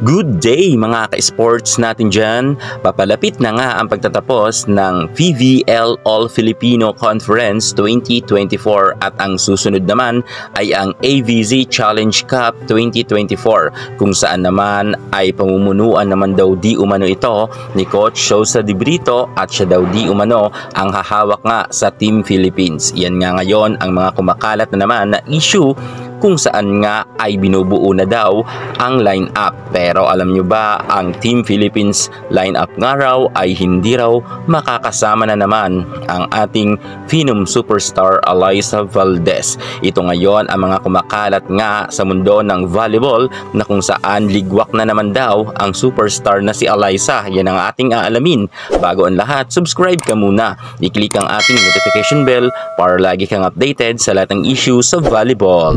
Good day mga ka-sports natin dyan. Papalapit na nga ang pagtatapos ng PVL All-Filipino Conference 2024 at ang susunod naman ay ang AVZ Challenge Cup 2024 kung saan naman ay pamumunuan naman daw di umano ito ni Coach Sosa de Brito at siya daw di umano ang hahawak nga sa Team Philippines. Yan nga ngayon ang mga kumakalat na naman na issue kung saan nga ay binubuo na daw ang line-up. Pero alam nyo ba, ang Team Philippines line-up nga raw ay hindi raw makakasama na naman ang ating Phenom superstar Alyssa Valdez. Ito ngayon ang mga kumakalat nga sa mundo ng volleyball na kung saan ligwak na naman daw ang superstar na si Alyssa. Yan ang ating aalamin. Bago ang lahat, subscribe ka muna. I-click ang ating notification bell para lagi kang updated sa lahat ng issues sa volleyball.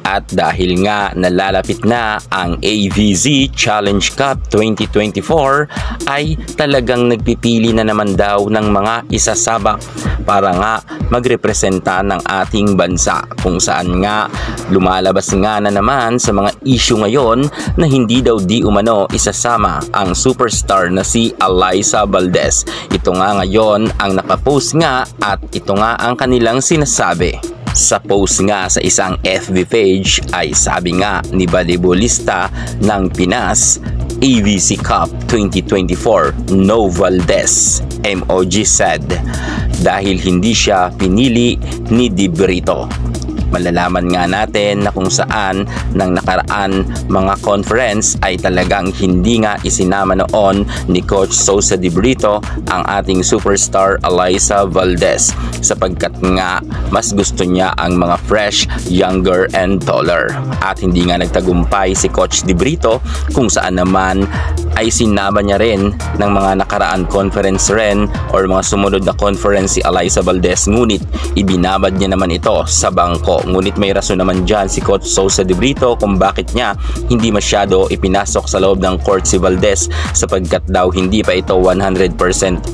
At dahil nga nalalapit na ang AVZ Challenge Cup 2024 ay talagang nagpipili na naman daw ng mga isasabak para nga magrepresenta ng ating bansa, kung saan nga lumalabas nga na naman sa mga issue ngayon na hindi daw di umano isasama ang superstar na si Alyssa Valdez. Ito nga ngayon ang nakapost nga at ito nga ang kanilang sinasabi. Sa post nga sa isang FB page ay sabi nga ni volleyballista ng Pinas, AVZ Cup 2024, no Valdez, MOG said, dahil hindi siya pinili ni De Brito. Malalaman nga natin na kung saan ng nakaraan mga conference ay talagang hindi nga isinama noon ni Coach Sosa de Brito ang ating superstar Alyssa Valdez sapagkat nga mas gusto niya ang mga fresh, younger and taller. At hindi nga nagtagumpay si Coach de Brito kung saan naman ay sinama niya rin ng mga nakaraan conference rin or mga sumunod na conference si Alyssa Valdez, ngunit ibinabad niya naman ito sa bangko. Ngunit may rason naman dyan si Coach Sosa de Brito kung bakit niya hindi masyado ipinasok sa loob ng court si Valdez sapagkat daw hindi pa ito 100%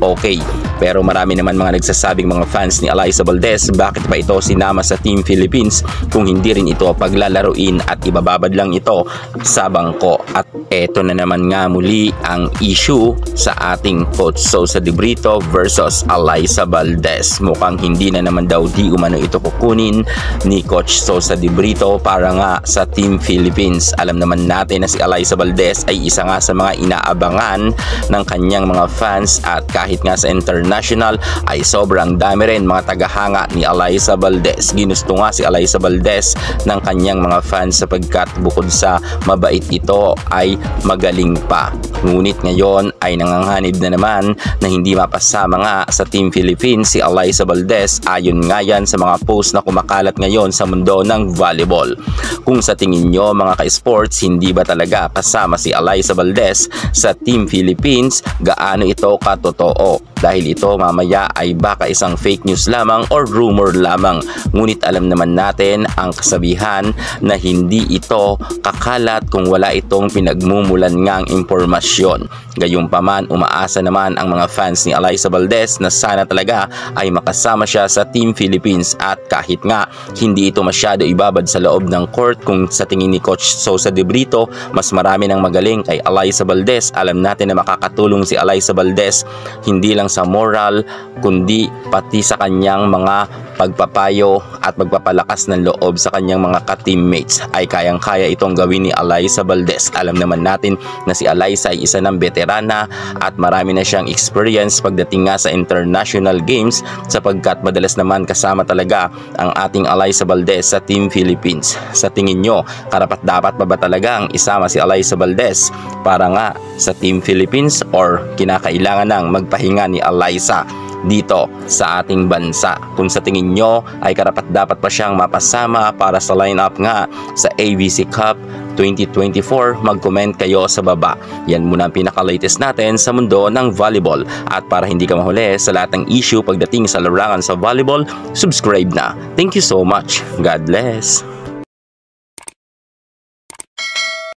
okay. Pero marami naman mga nagsasabing mga fans ni Alyssa Valdez, bakit pa ito sinama sa Team Philippines kung hindi rin ito paglalaruin at ibababad lang ito sa bangko. At eto na naman nga muli ang issue sa ating Coach Sosa de Brito versus Alyssa Valdez. Mukhang hindi na naman daw di umano ito kukunin ni Coach Sosa de Brito para nga sa Team Philippines. Alam naman natin na si Alyssa Valdez ay isa nga sa mga inaabangan ng kanyang mga fans at kahit nga sa international ay sobrang dami rin mga tagahanga ni Alyssa Valdez. Ginusto nga si Alyssa Valdez ng kanyang mga fans sapagkat bukod sa mabait ito ay magaling pa. Ngunit ngayon ay nanganganib na naman na hindi mapasama nga sa Team Philippines si Alyssa Valdez ayon nga yan sa mga post na kumakalat ngayon sa mundo ng volleyball. Kung sa tingin nyo mga ka-sports, hindi ba talaga kasama si Alyssa Valdez sa Team Philippines? Gaano ito katotoo? Dahil ito mamaya ay baka isang fake news lamang or rumor lamang. Ngunit alam naman natin ang kasabihan na hindi ito kakalat kung wala itong pinagmumulan ngang impormasyon. Gayunpaman, umaasa naman ang mga fans ni Alyssa Valdez na sana talaga ay makasama siya sa Team Philippines at kahit nga hindi ito masyado ibabad sa loob ng court kung sa tingin ni Coach Sosa de Brito mas marami ng magaling kay Alyssa Valdez. Alam natin na makakatulong si Alyssa Valdez hindi lang sa moral kundi pati sa kanyang mga pagpapayo at pagpapalakas ng loob sa kanyang mga ka-teammates ay kayang-kaya itong gawin ni Alyssa Valdez. Alam naman natin na si Alyssa ay isa ng veterana at marami na siyang experience pagdating nga sa international games sapagkat madalas naman kasama talaga ang ating Alyssa Valdez sa Team Philippines. Sa tingin nyo, karapat-dapat pa ba talagang isama si Alyssa Valdez para nga sa Team Philippines or kinakailangan nang magpahinga ni Alyssa dito sa ating bansa? Kung sa tingin nyo ay karapat-dapat pa siyang mapasama para sa lineup nga sa AVZ Cup 2024, mag-comment kayo sa baba. Yan muna ang pinaka-latest natin sa mundo ng volleyball. At para hindi ka mahuli sa lahat ng issue pagdating sa larangan sa volleyball, subscribe na. Thank you so much. God bless.